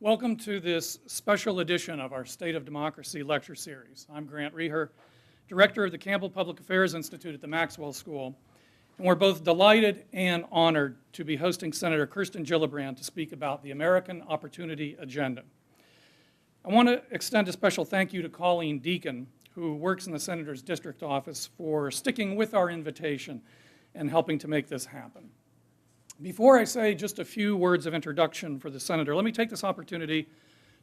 Welcome to this special edition of our State of Democracy lecture series. I'm Grant Reher, Director of the Campbell Public Affairs Institute at the Maxwell School, and we're both delighted and honored to be hosting Senator Kirsten Gillibrand to speak about the American Opportunity Agenda. I want to extend a special thank you to Colleen Deacon, who works in the Senator's District Office, for sticking with our invitation and helping to make this happen. Before I say just a few words of introduction for the Senator, let me take this opportunity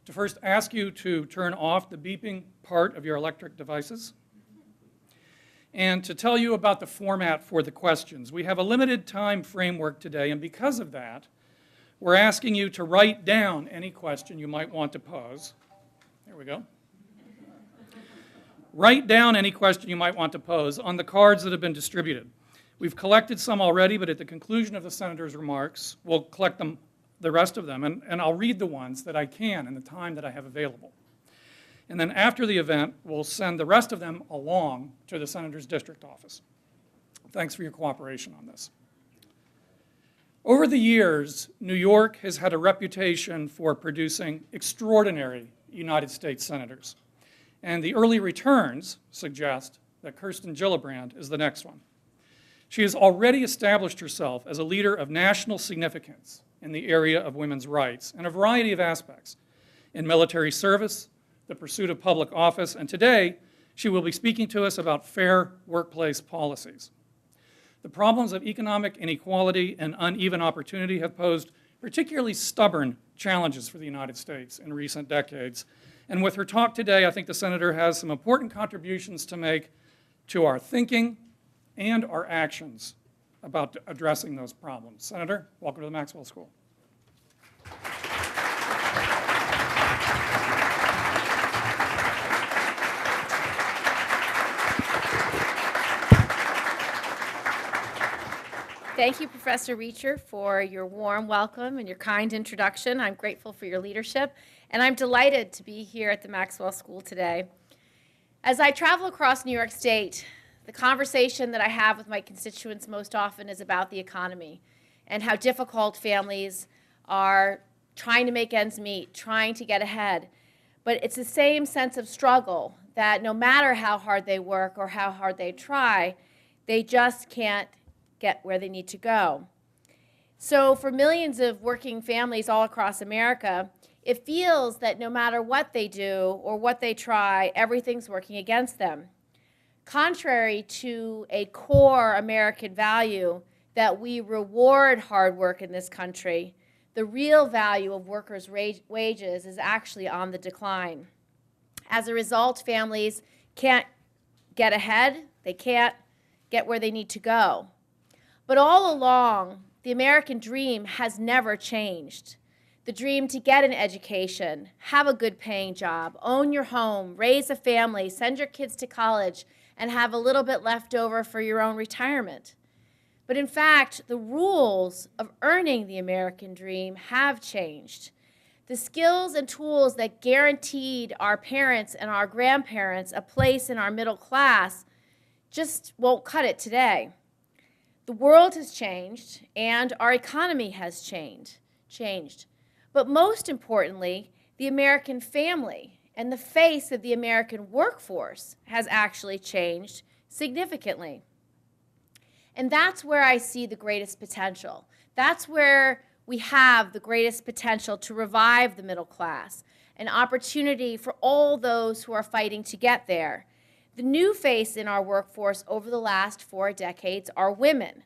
to first ask you to turn off the beeping part of your electric devices and to tell you about the format for the questions. We have a limited time framework today, and because of that, we're asking you to write down any question you might want to pose. There we go. Write down any question you might want to pose on the cards that have been distributed. We've collected some already, but at the conclusion of the Senator's remarks, we'll collect the rest of them, and I'll read the ones that I can in the time that I have available. And then after the event, we'll send the rest of them along to the Senator's District Office. Thanks for your cooperation on this. Over the years, New York has had a reputation for producing extraordinary United States senators, and the early returns suggest that Kirsten Gillibrand is the next one. She has already established herself as a leader of national significance in the area of women's rights in a variety of aspects, in military service, the pursuit of public office, and today she will be speaking to us about fair workplace policies. The problems of economic inequality and uneven opportunity have posed particularly stubborn challenges for the United States in recent decades. And with her talk today, I think the Senator has some important contributions to make to our thinking and our actions about addressing those problems. Senator, welcome to the Maxwell School. Thank you, Professor Reacher, for your warm welcome and your kind introduction. I'm grateful for your leadership, and I'm delighted to be here at the Maxwell School today. As I travel across New York State, the conversation that I have with my constituents most often is about the economy and how difficult families are trying to make ends meet, trying to get ahead. But it's the same sense of struggle that no matter how hard they work or how hard they try, they just can't get where they need to go. So for millions of working families all across America, it feels that no matter what they do or what they try, everything's working against them. Contrary to a core American value that we reward hard work in this country, the real value of workers' wages is actually on the decline. As a result, families can't get ahead, they can't get where they need to go. But all along, the American dream has never changed. The dream to get an education, have a good paying job, own your home, raise a family, send your kids to college, and have a little bit left over for your own retirement. But in fact, the rules of earning the American dream have changed. The skills and tools that guaranteed our parents and our grandparents a place in our middle class just won't cut it today. The world has changed, and our economy has changed. But most importantly, the American family and the face of the American workforce has actually changed significantly. And that's where I see the greatest potential. That's where we have the greatest potential to revive the middle class, an opportunity for all those who are fighting to get there. The new face in our workforce over the last 4 decades are women.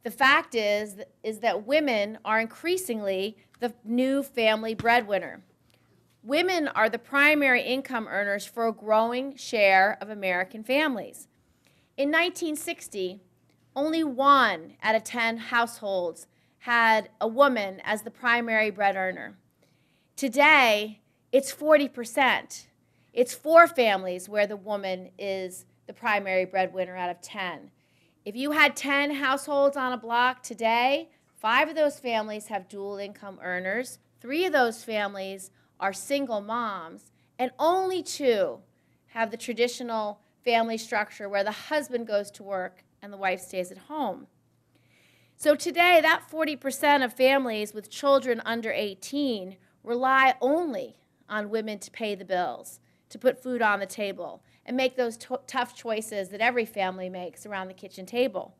The fact is that women are increasingly the new family breadwinner. Women are the primary income earners for a growing share of American families. In 1960, only 1 out of 10 households had a woman as the primary bread earner. Today, it's 40%. It's 4 families where the woman is the primary breadwinner out of 10. If you had 10 households on a block today, 5 of those families have dual income earners, 3 of those families are single moms, and only 2 have the traditional family structure where the husband goes to work and the wife stays at home. So today, that 40% of families with children under 18 rely only on women to pay the bills, to put food on the table, and make those tough choices that every family makes around the kitchen table.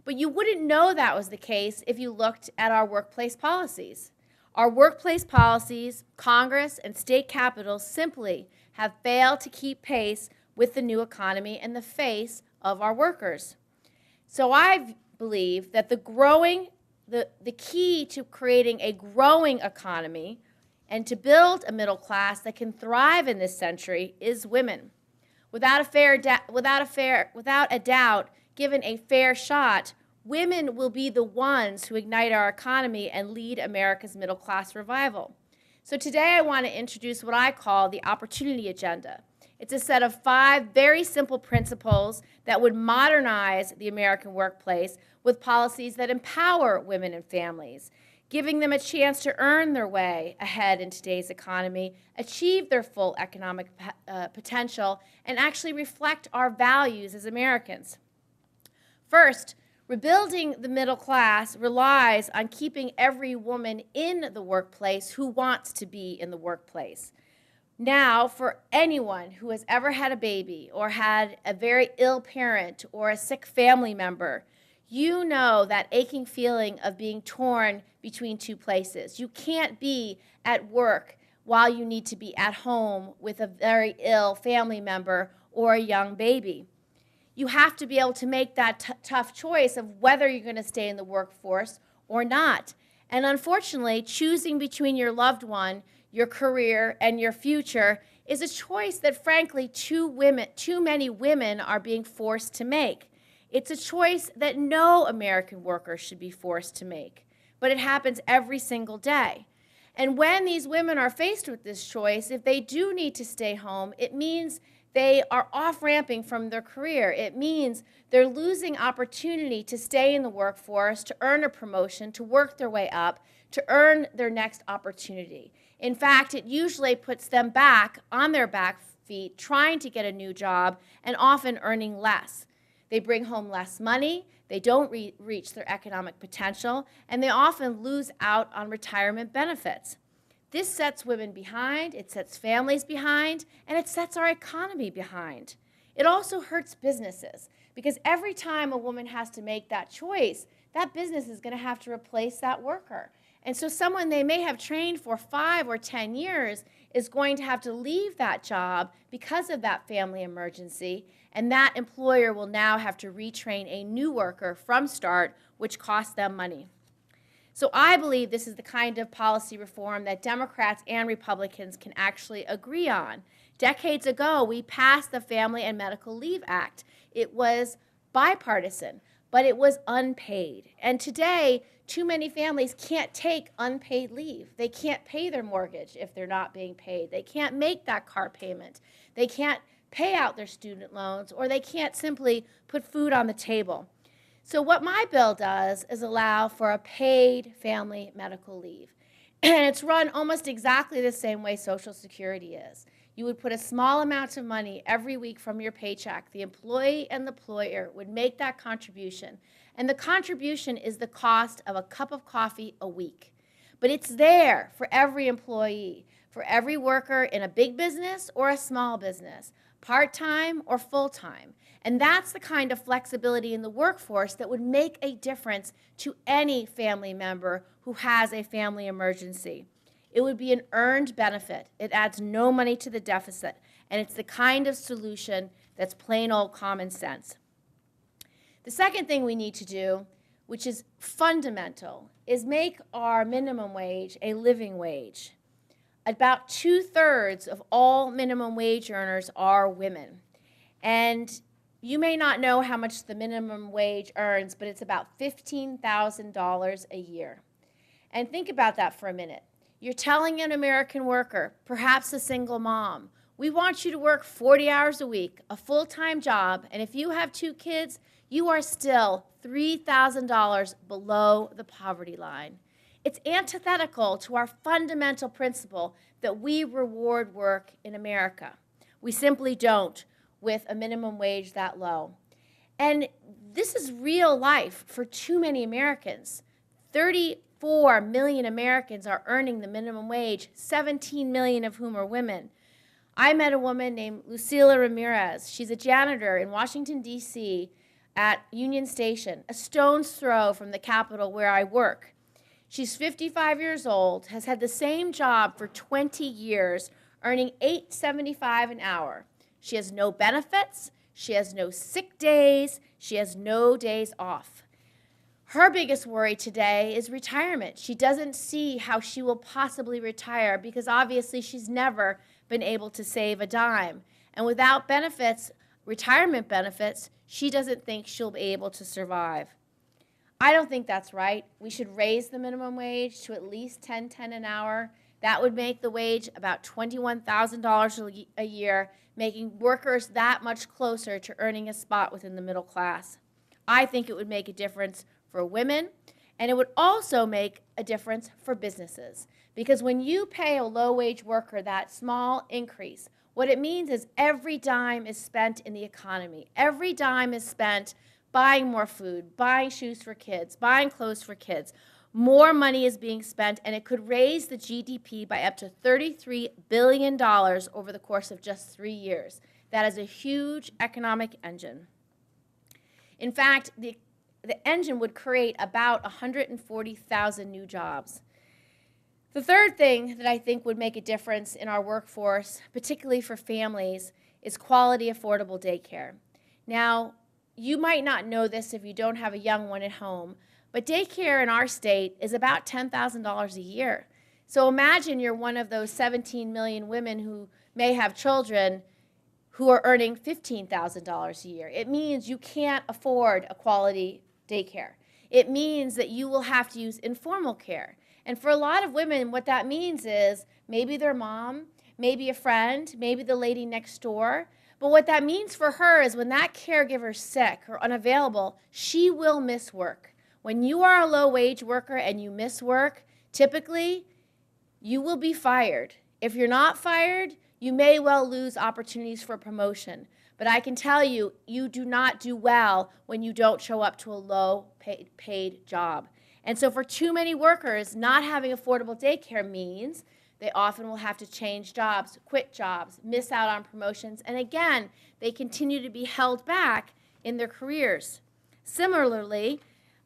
But you wouldn't know that was the case if you looked at our workplace policies. Our workplace policies, Congress and state capitals simply have failed to keep pace with the new economy in the face of our workers. So I believe that the key to creating a growing economy and to build a middle class that can thrive in this century is women. Without a doubt, given a fair shot, women will be the ones who ignite our economy and lead America's middle class revival. So today I want to introduce what I call the Opportunity Agenda. It's a set of 5 very simple principles that would modernize the American workplace with policies that empower women and families, giving them a chance to earn their way ahead in today's economy, achieve their full economic potential, and actually reflect our values as Americans. First, rebuilding the middle class relies on keeping every woman in the workplace who wants to be in the workplace. Now, for anyone who has ever had a baby or had a very ill parent or a sick family member, you know that aching feeling of being torn between 2 places. You can't be at work while you need to be at home with a very ill family member or a young baby. You have to be able to make that tough choice of whether you're going to stay in the workforce or not. And unfortunately, choosing between your loved one, your career, and your future is a choice that, frankly, too many women are being forced to make. It's a choice that no American worker should be forced to make, but it happens every single day. And when these women are faced with this choice, if they do need to stay home, it means they are off-ramping from their career. It means they're losing opportunity to stay in the workforce, to earn a promotion, to work their way up, to earn their next opportunity. In fact, it usually puts them back on their back feet, trying to get a new job and often earning less. They bring home less money, they don't reach their economic potential, and they often lose out on retirement benefits. This sets women behind, it sets families behind, and it sets our economy behind. It also hurts businesses, because every time a woman has to make that choice, that business is going to have to replace that worker. And so someone they may have trained for 5 or 10 years is going to have to leave that job because of that family emergency, and that employer will now have to retrain a new worker from start, which costs them money. So I believe this is the kind of policy reform that Democrats and Republicans can actually agree on. Decades ago, we passed the Family and Medical Leave Act. It was bipartisan, but it was unpaid. And today, too many families can't take unpaid leave. They can't pay their mortgage if they're not being paid. They can't make that car payment. They can't pay out their student loans, or they can't simply put food on the table. So what my bill does is allow for a paid family medical leave. And it's run almost exactly the same way Social Security is. You would put a small amount of money every week from your paycheck. The employee and the employer would make that contribution. And the contribution is the cost of a cup of coffee a week. But it's there for every employee, for every worker in a big business or a small business, part-time or full-time. And that's the kind of flexibility in the workforce that would make a difference to any family member who has a family emergency. It would be an earned benefit. It adds no money to the deficit, and it's the kind of solution that's plain old common sense. The second thing we need to do, which is fundamental, is make our minimum wage a living wage. About 2/3 of all minimum wage earners are women. And you may not know how much the minimum wage earns, but it's about $15,000 a year. And think about that for a minute. You're telling an American worker, perhaps a single mom, we want you to work 40 hours a week, a full-time job, and if you have 2 kids, you are still $3,000 below the poverty line. It's antithetical to our fundamental principle that we reward work in America. We simply don't with a minimum wage that low. And this is real life for too many Americans. 1.4 million Americans are earning the minimum wage, 17 million of whom are women. I met a woman named Lucila Ramirez. She's a janitor in Washington, D.C. at Union Station, a stone's throw from the Capitol where I work. She's 55 years old, has had the same job for 20 years, earning $8.75 an hour. She has no benefits, she has no sick days, she has no days off. Her biggest worry today is retirement. She doesn't see how she will possibly retire because obviously she's never been able to save a dime. And without benefits, retirement benefits, she doesn't think she'll be able to survive. I don't think that's right. We should raise the minimum wage to at least $10.10 an hour. That would make the wage about $21,000 a year, making workers that much closer to earning a spot within the middle class. I think it would make a difference for women, and it would also make a difference for businesses. Because when you pay a low-wage worker that small increase, what it means is every dime is spent in the economy. Every dime is spent buying more food, buying shoes for kids, buying clothes for kids. More money is being spent, and it could raise the GDP by up to $33 billion over the course of just 3 years. That is a huge economic engine. In fact, the engine would create about 140,000 new jobs. The third thing that I think would make a difference in our workforce, particularly for families, is quality, affordable daycare. Now, you might not know this if you don't have a young one at home, but daycare in our state is about $10,000 a year. So imagine you're one of those 17 million women who may have children who are earning $15,000 a year. It means you can't afford a quality daycare. It means that you will have to use informal care. And for a lot of women, what that means is maybe their mom, maybe a friend, maybe the lady next door. But what that means for her is when that caregiver's sick or unavailable, she will miss work. When you are a low-wage worker and you miss work, typically, you will be fired. If you're not fired, you may well lose opportunities for promotion. But I can tell you, you do not do well when you don't show up to a low-paid job. And so for too many workers, not having affordable daycare means they often will have to change jobs, quit jobs, miss out on promotions, and again, they continue to be held back in their careers. Similarly,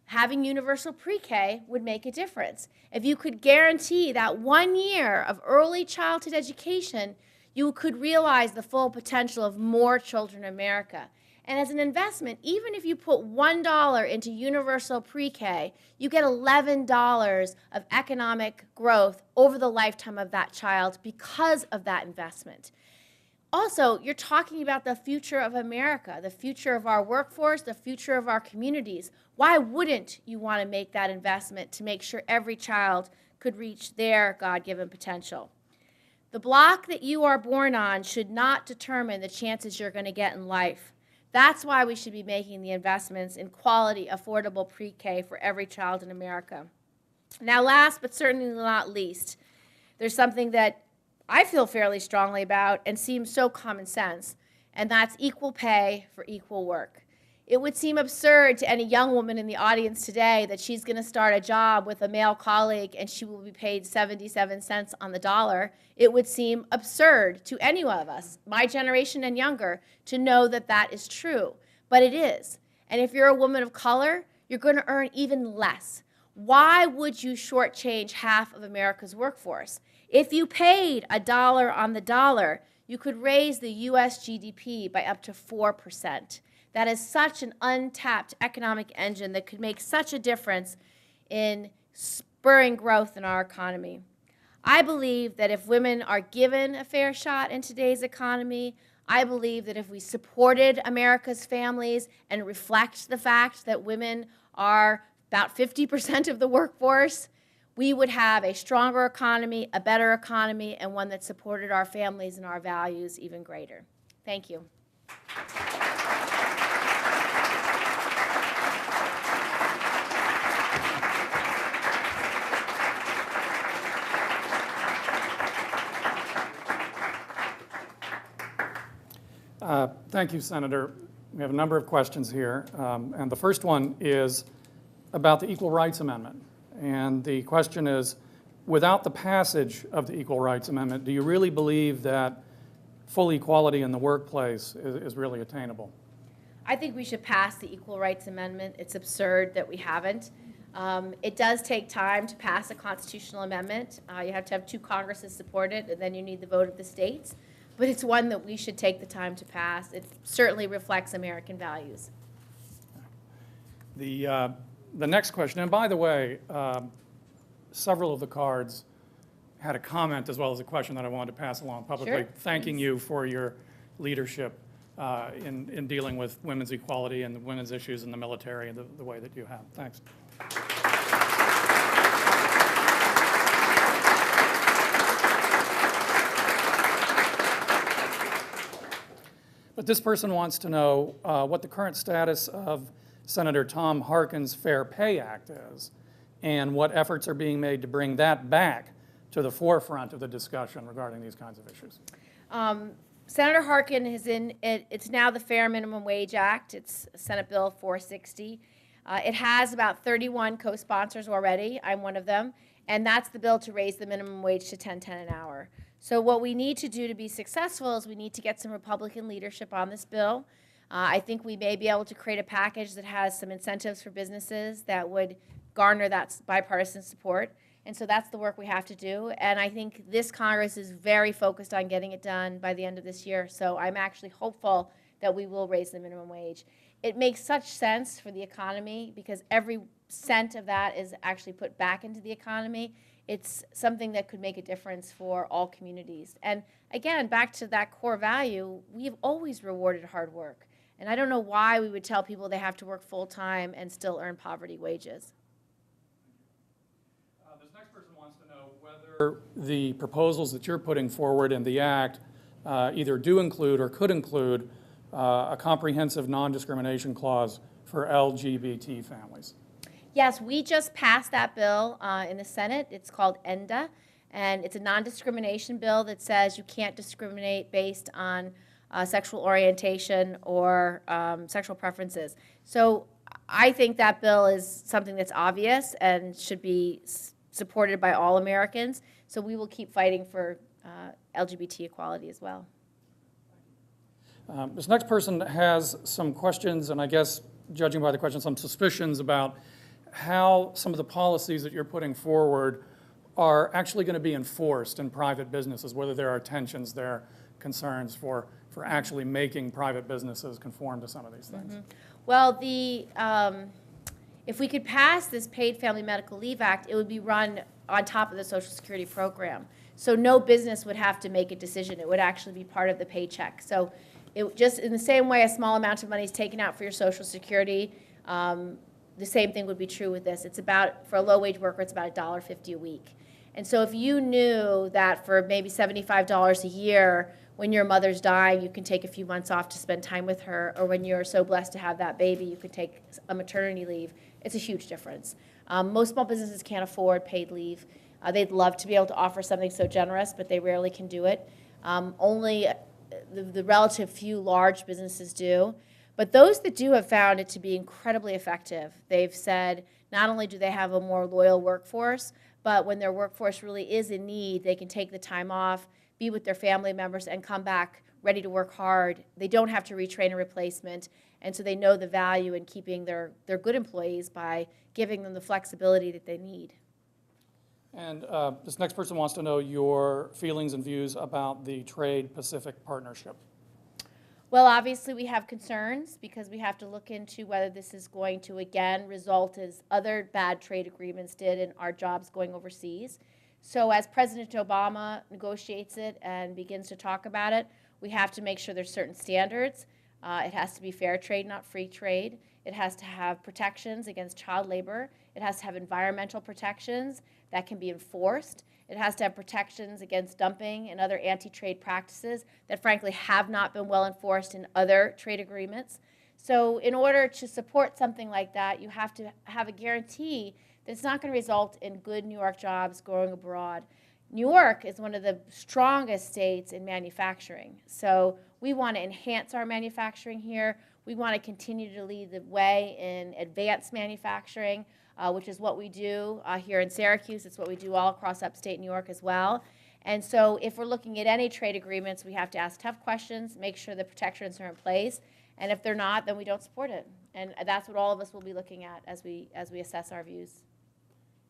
having universal pre-K would make a difference. If you could guarantee that 1 year of early childhood education, you could realize the full potential of more children in America. And as an investment, even if you put $1 into universal pre-K, you get $11 of economic growth over the lifetime of that child because of that investment. Also, you're talking about the future of America, the future of our workforce, the future of our communities. Why wouldn't you want to make that investment to make sure every child could reach their God-given potential? The block that you are born on should not determine the chances you're going to get in life. That's why we should be making the investments in quality, affordable pre-K for every child in America. Now, last but certainly not least, there's something that I feel fairly strongly about and seems so common sense, and that's equal pay for equal work. It would seem absurd to any young woman in the audience today that she's going to start a job with a male colleague and she will be paid 77 cents on the dollar. It would seem absurd to any one of us, my generation and younger, to know that that is true. But it is. And if you're a woman of color, you're going to earn even less. Why would you shortchange half of America's workforce? If you paid $1 on the dollar, you could raise the U.S. GDP by up to 4%. That is such an untapped economic engine that could make such a difference in spurring growth in our economy. I believe that if women are given a fair shot in today's economy, I believe that if we supported America's families and reflect the fact that women are about 50% of the workforce, we would have a stronger economy, a better economy, and one that supported our families and our values even greater. Thank you. Thank you, Senator. We have a number of questions here, and the first one is about the Equal Rights Amendment. And the question is, without the passage of the Equal Rights Amendment, do you really believe that full equality in the workplace is really attainable? I think we should pass the Equal Rights Amendment. It's absurd that we haven't. It does take time to pass a constitutional amendment. You have to have 2 Congresses support it, and then you need the vote of the states. But it's one that we should take the time to pass. It certainly reflects American values. The next question, and by the way, several of the cards had a comment as well as a question that I wanted to pass along publicly, Sure. thanking you for your leadership in dealing with women's equality and the women's issues in the military and the way that you have. Thanks. But this person wants to know what the current status of Senator Tom Harkin's Fair Pay Act is and what efforts are being made to bring that back to the forefront of the discussion regarding these kinds of issues. Senator Harkin is in it. It's now the Fair Minimum Wage Act. It's Senate Bill 460. It has about 31 co-sponsors already. I'm one of them. And that's the bill to raise the minimum wage to $10.10 an hour. So what we need to do to be successful is we need to get some Republican leadership on this bill. I think we may be able to create a package that has some incentives for businesses that would garner that bipartisan support. And so that's the work we have to do. And I think this Congress is very focused on getting it done by the end of this year. So I'm actually hopeful that we will raise the minimum wage. It makes such sense for the economy because every cent of that is actually put back into the economy. It's something that could make a difference for all communities. And again, back to that core value, we've always rewarded hard work. And I don't know why we would tell people they have to work full-time and still earn poverty wages. This next person wants to know whether the proposals that you're putting forward in the Act either do include or could include a comprehensive non-discrimination clause for LGBT families. Yes, we just passed that bill in the Senate. It's called ENDA, and it's a non-discrimination bill that says you can't discriminate based on sexual orientation or sexual preferences. So I think that bill is something that's obvious and should be supported by all Americans. So we will keep fighting for LGBT equality as well. This next person has some questions, and I guess, judging by the questions, some suspicions about how some of the policies that you're putting forward are actually going to be enforced in private businesses, whether there are tensions there, concerns for actually making private businesses conform to some of these things. Mm-hmm. Well, if we could pass this Paid Family Medical Leave Act, it would be run on top of the Social Security program. So no business would have to make a decision. It would actually be part of the paycheck. So it just in the same way a small amount of money is taken out for your Social Security, the same thing would be true with this. It's about, for a low-wage worker, it's about $1.50 a week. And so if you knew that for maybe $75 a year, when your mother's dying, you can take a few months off to spend time with her, or when you're so blessed to have that baby, you could take a maternity leave, it's a huge difference. Most small businesses can't afford paid leave. They'd love to be able to offer something so generous, but they rarely can do it. Only the relative few large businesses do. But those that do have found it to be incredibly effective. They've said not only do they have a more loyal workforce, but when their workforce really is in need, they can take the time off, be with their family members, and come back ready to work hard. They don't have to retrain a replacement, and so they know the value in keeping their good employees by giving them the flexibility that they need. And this next person wants to know your feelings and views about the Trade-Pacific Partnership. Well, obviously we have concerns because we have to look into whether this is going to, again, result as other bad trade agreements did in our jobs going overseas. So as President Obama negotiates it and begins to talk about it, we have to make sure there's certain standards. It has to be fair trade, not free trade. It has to have protections against child labor. It has to have environmental protections that can be enforced. It has to have protections against dumping and other anti-trade practices that frankly have not been well enforced in other trade agreements. So in order to support something like that, you have to have a guarantee that it's not going to result in good New York jobs going abroad. New York is one of the strongest states in manufacturing. So we want to enhance our manufacturing here. We want to continue to lead the way in advanced manufacturing. which is what we do here in Syracuse. It's what we do all across upstate New York as well. And so if we're looking at any trade agreements, we have to ask tough questions, make sure the protections are in place, and if they're not, then we don't support it. And that's what all of us will be looking at as we assess our views.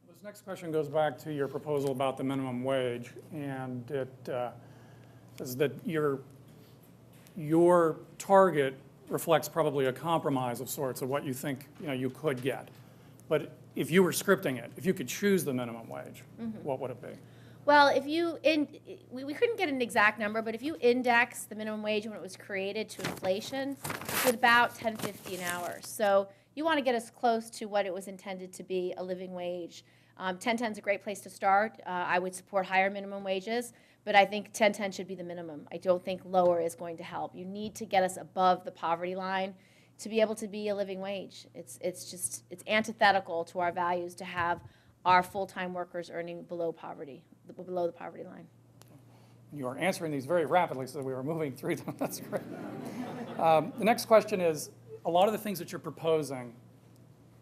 This next question goes back to your proposal about the minimum wage, and it says that your target reflects probably a compromise of sorts of what you think you could get. But if you were scripting it, if you could choose the minimum wage, what would it be? Well, if you we couldn't get an exact number, but if you index the minimum wage when it was created to inflation, it's about $10.50 an hour. So you want to get as close to what it was intended to be, a living wage. 10.10 is a great place to start. I would support higher minimum wages, but I think 10.10 should be the minimum. I don't think lower is going to help. You need to get us above the poverty line to be able to be a living wage. It's antithetical to our values to have our full-time workers earning below the poverty line. You are answering these very rapidly, so we were moving through them. That's great. The next question is, a lot of the things that you're proposing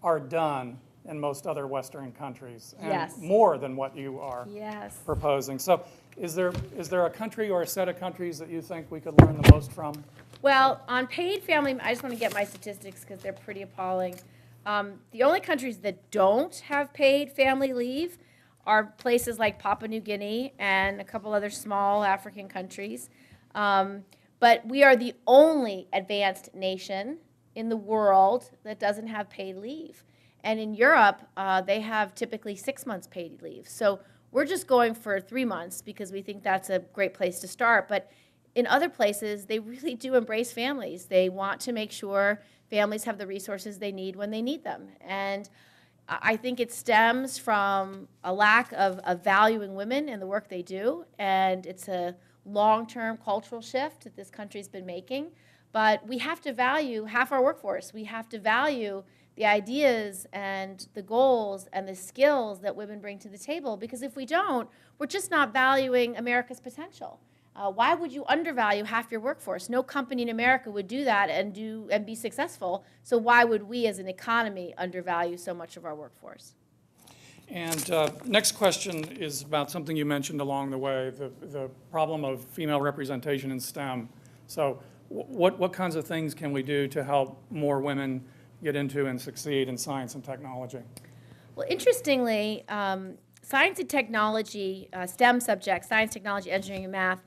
are done in most other Western countries, and Yes. more than what you are Yes. proposing. So is there a country or a set of countries that you think we could learn the most from? Well, on paid family, I just want to get my statistics because they're pretty appalling. The only countries that don't have paid family leave are places like Papua New Guinea and a couple other small African countries. But we are the only advanced nation in the world that doesn't have paid leave. And in Europe, they have typically 6 months paid leave. So we're just going for 3 months because we think that's a great place to start. But in other places, they really do embrace families. They want to make sure families have the resources they need when they need them. And I think it stems from a lack of valuing women and the work they do, and it's a long-term cultural shift that this country's been making. But we have to value half our workforce. We have to value the ideas and the goals and the skills that women bring to the table, because if we don't, we're just not valuing America's potential. Why would you undervalue half your workforce? No company in America would do that and be successful. So why would we as an economy undervalue so much of our workforce? And next question is about something you mentioned along the way, the problem of female representation in STEM. So what kinds of things can we do to help more women get into and succeed in science and technology? Well, interestingly, science and technology, STEM subjects, science, technology, engineering, and math,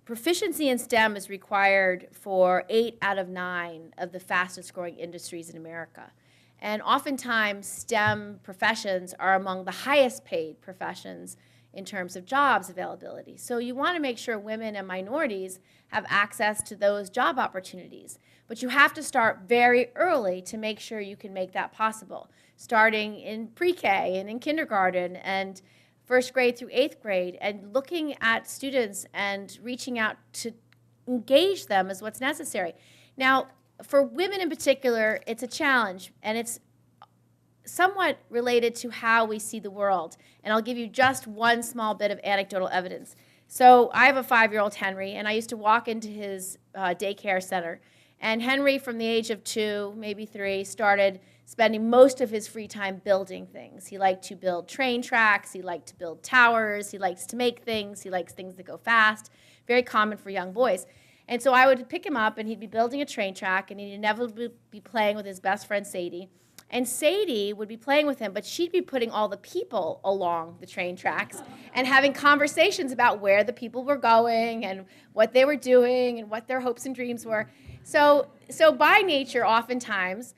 proficiency in STEM is required for 8 out of 9 of the fastest growing industries in America. And oftentimes, STEM professions are among the highest paid professions in terms of jobs availability. So you want to make sure women and minorities have access to those job opportunities. But you have to start very early to make sure you can make that possible, starting in pre-K and in kindergarten and first grade through 8th grade, and looking at students and reaching out to engage them is what's necessary. Now, for women in particular, it's a challenge, and it's somewhat related to how we see the world. And I'll give you just one small bit of anecdotal evidence. So I have a 5-year-old, Henry, and I used to walk into his daycare center. And Henry, from the age of 2, maybe 3, started spending most of his free time building things. He liked to build train tracks. He liked to build towers. He likes to make things. He likes things that go fast. Very common for young boys. And so I would pick him up, and he'd be building a train track, and he'd inevitably be playing with his best friend, Sadie. And Sadie would be playing with him, but she'd be putting all the people along the train tracks and having conversations about where the people were going and what they were doing and what their hopes and dreams were. So by nature, oftentimes,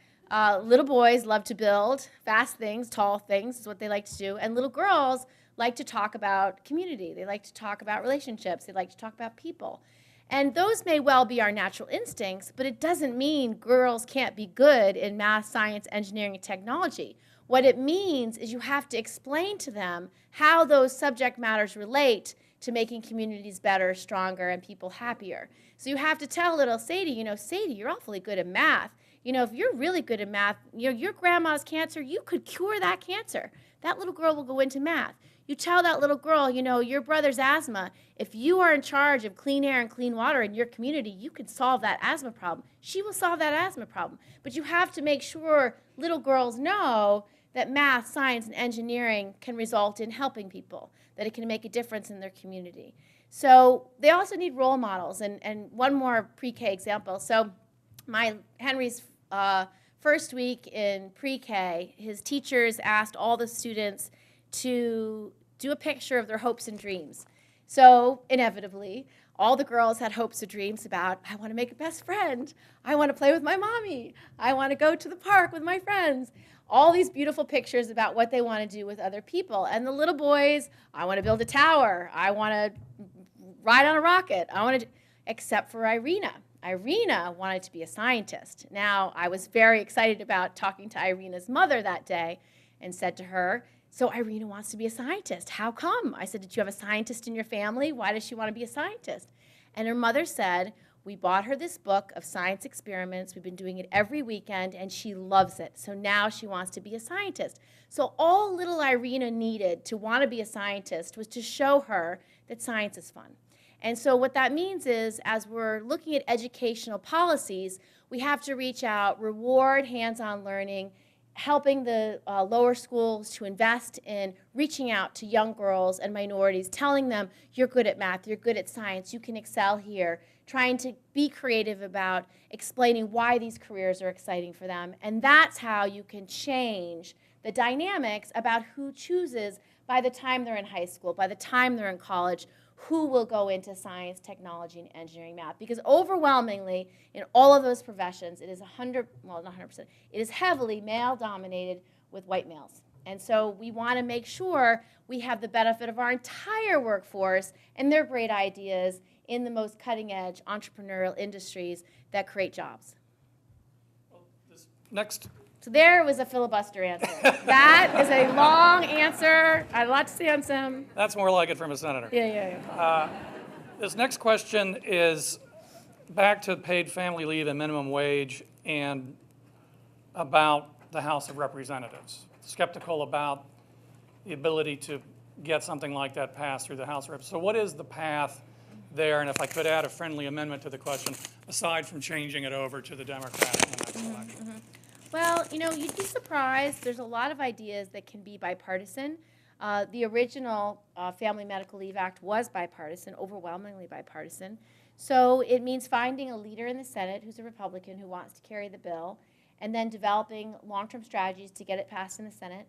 little boys love to build fast things, tall things is what they like to do, and little girls like to talk about community. They like to talk about relationships. They like to talk about people. And those may well be our natural instincts, but it doesn't mean girls can't be good in math, science, engineering, and technology. What it means is you have to explain to them how those subject matters relate to making communities better, stronger, and people happier. So you have to tell little Sadie, Sadie, you're awfully good at math. If you're really good at math, your grandma's cancer, you could cure that cancer. That little girl will go into math. You tell that little girl, you know, your brother's asthma. If you are in charge of clean air and clean water in your community, you can solve that asthma problem. She will solve that asthma problem. But you have to make sure little girls know that math, science, and engineering can result in helping people, that it can make a difference in their community. So they also need role models. And one more pre-K example. So Henry's first week in pre-K, his teachers asked all the students to do a picture of their hopes and dreams. So inevitably, all the girls had hopes and dreams about, I want to make a best friend. I want to play with my mommy. I want to go to the park with my friends. All these beautiful pictures about what they want to do with other people. And the little boys, I want to build a tower. I want to ride on a rocket. Except for Irina. Irina wanted to be a scientist. Now, I was very excited about talking to Irina's mother that day and said to her, so Irina wants to be a scientist. How come? I said, did you have a scientist in your family? Why does she want to be a scientist? And her mother said, we bought her this book of science experiments. We've been doing it every weekend, and she loves it. So now she wants to be a scientist. So all little Irina needed to want to be a scientist was to show her that science is fun. And so what that means is, as we're looking at educational policies, we have to reach out, reward hands-on learning, helping the lower schools to invest in reaching out to young girls and minorities, telling them, you're good at math, you're good at science, you can excel here, trying to be creative about explaining why these careers are exciting for them. And that's how you can change the dynamics about who chooses by the time they're in high school, by the time they're in college, who will go into science, technology, and engineering, math. Because overwhelmingly, in all of those professions, it is not 100%, it is heavily male-dominated with white males. And so we want to make sure we have the benefit of our entire workforce and their great ideas in the most cutting-edge entrepreneurial industries that create jobs. Well, this next. So there was a filibuster answer. That is a long answer. I had a lot to say on some. That's more like it from a senator. Yeah. This next question is back to paid family leave and minimum wage and about the House of Representatives. Skeptical about the ability to get something like that passed through the House of Representatives. So what is the path there? And if I could add a friendly amendment to the question, aside from changing it over to the Democrats in the next election. Mm-hmm. Well, you know, you'd be surprised. There's a lot of ideas that can be bipartisan. The original Family Medical Leave Act was bipartisan, overwhelmingly bipartisan. So it means finding a leader in the Senate who's a Republican who wants to carry the bill, and then developing long-term strategies to get it passed in the Senate,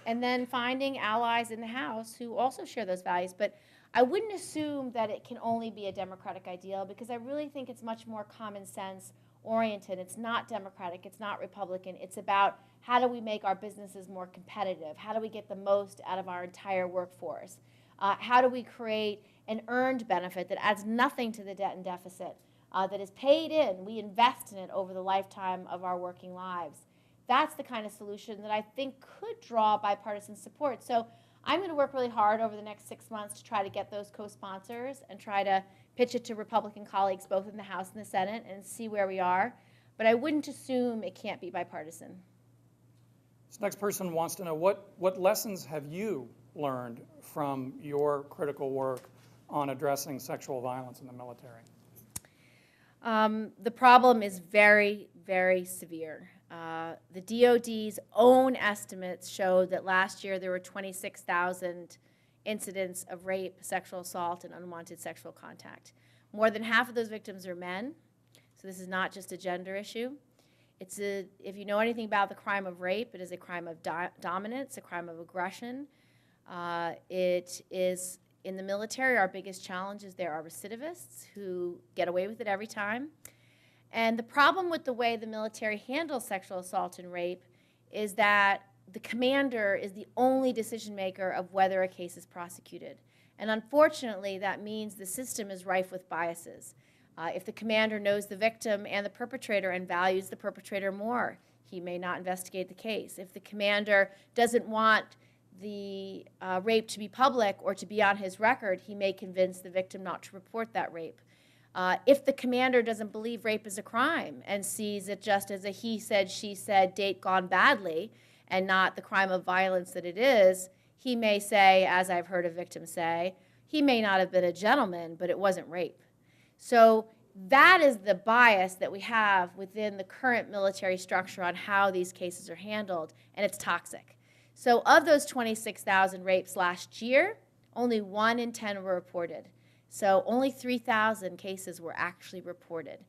and then finding allies in the House who also share those values. But I wouldn't assume that it can only be a Democratic ideal, because I really think it's much more common sense oriented. It's not Democratic, it's not Republican. It's about how do we make our businesses more competitive? How do we get the most out of our entire workforce? How do we create an earned benefit that adds nothing to the debt and deficit, that is paid in? We invest in it over the lifetime of our working lives. That's the kind of solution that I think could draw bipartisan support. So I'm going to work really hard over the next 6 months to try to get those co-sponsors and try to pitch it to Republican colleagues both in the House and the Senate and see where we are. But I wouldn't assume it can't be bipartisan. This next person wants to know, what lessons have you learned from your critical work on addressing sexual violence in the military? The problem is very, very severe. The DOD's own estimates showed that last year there were 26,000 incidents of rape, sexual assault, and unwanted sexual contact. More than half of those victims are men, so this is not just a gender issue. If you know anything about the crime of rape, it is a crime of dominance, a crime of aggression. It is, in the military, our biggest challenge is there are recidivists who get away with it every time. And the problem with the way the military handles sexual assault and rape is that the commander is the only decision maker of whether a case is prosecuted. And unfortunately, that means the system is rife with biases. If the commander knows the victim and the perpetrator and values the perpetrator more, he may not investigate the case. If the commander doesn't want the rape to be public or to be on his record, he may convince the victim not to report that rape. If the commander doesn't believe rape is a crime and sees it just as a he said, she said, date gone badly, and not the crime of violence that it is, he may say, as I've heard a victim say, he may not have been a gentleman, but it wasn't rape. So that is the bias that we have within the current military structure on how these cases are handled, and it's toxic. So of those 26,000 rapes last year, only 1 in 10 were reported. So only 3,000 cases were actually reported.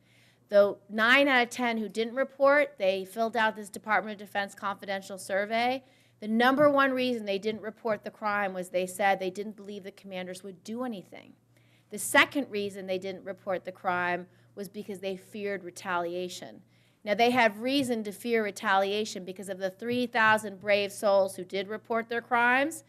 Though 9 out of 10 who didn't report, they filled out this Department of Defense confidential survey. The number one reason they didn't report the crime was they said they didn't believe the commanders would do anything. The second reason they didn't report the crime was because they feared retaliation. Now, they had reason to fear retaliation because of the 3,000 brave souls who did report their crimes.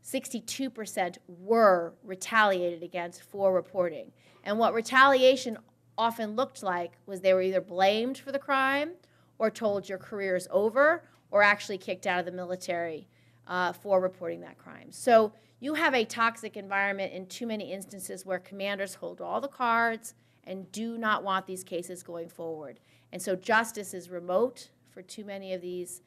62% were retaliated against for reporting. And what retaliation often looked like was they were either blamed for the crime or told your career's over or actually kicked out of the military for reporting that crime. So you have a toxic environment in too many instances where commanders hold all the cards and do not want these cases going forward. And so justice is remote for too many of these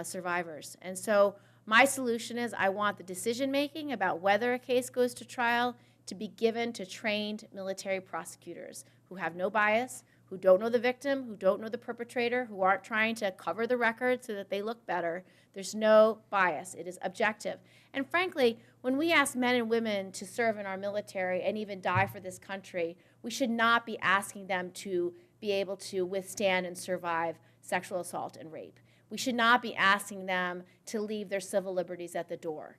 survivors. And so my solution is I want the decision-making about whether a case goes to trial to be given to trained military prosecutors who have no bias, who don't know the victim, who don't know the perpetrator, who aren't trying to cover the record so that they look better. There's no bias. It is objective. And frankly, when we ask men and women to serve in our military and even die for this country, we should not be asking them to be able to withstand and survive sexual assault and rape. We should not be asking them to leave their civil liberties at the door.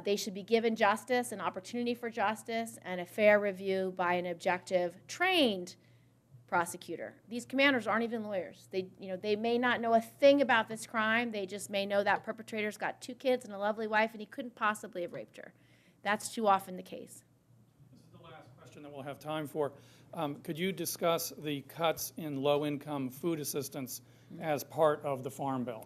They should be given justice, an opportunity for justice, and a fair review by an objective, trained prosecutor. These commanders aren't even lawyers. They may not know a thing about this crime. They just may know that perpetrator's got 2 kids and a lovely wife, and he couldn't possibly have raped her. That's too often the case. This is the last question that we'll have time for. Could you discuss the cuts in low-income food assistance as part of the Farm Bill?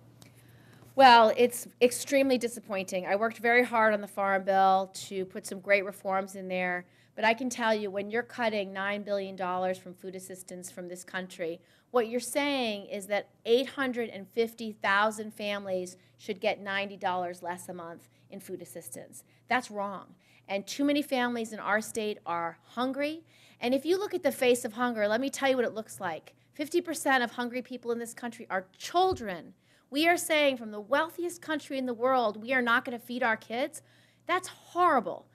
Well, it's extremely disappointing. I worked very hard on the Farm Bill to put some great reforms in there, but I can tell you when you're cutting $9 billion from food assistance from this country, what you're saying is that 850,000 families should get $90 less a month in food assistance. That's wrong. And too many families in our state are hungry. And if you look at the face of hunger, let me tell you what it looks like. 50% of hungry people in this country are children. We are saying from the wealthiest country in the world, we are not going to feed our kids. That's horrible.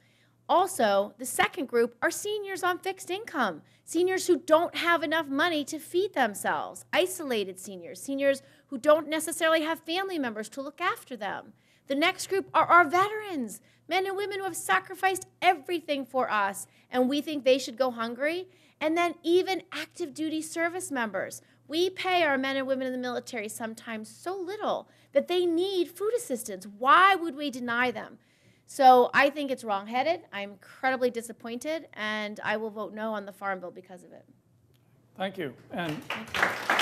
Also, the second group are seniors on fixed income, seniors who don't have enough money to feed themselves, isolated seniors, seniors who don't necessarily have family members to look after them. The next group are our veterans, men and women who have sacrificed everything for us, and we think they should go hungry. And then even active duty service members. We pay our men and women in the military sometimes so little that they need food assistance. Why would we deny them? So I think it's wrong-headed. I'm incredibly disappointed, and I will vote no on the Farm Bill because of it. Thank you. And Thank you.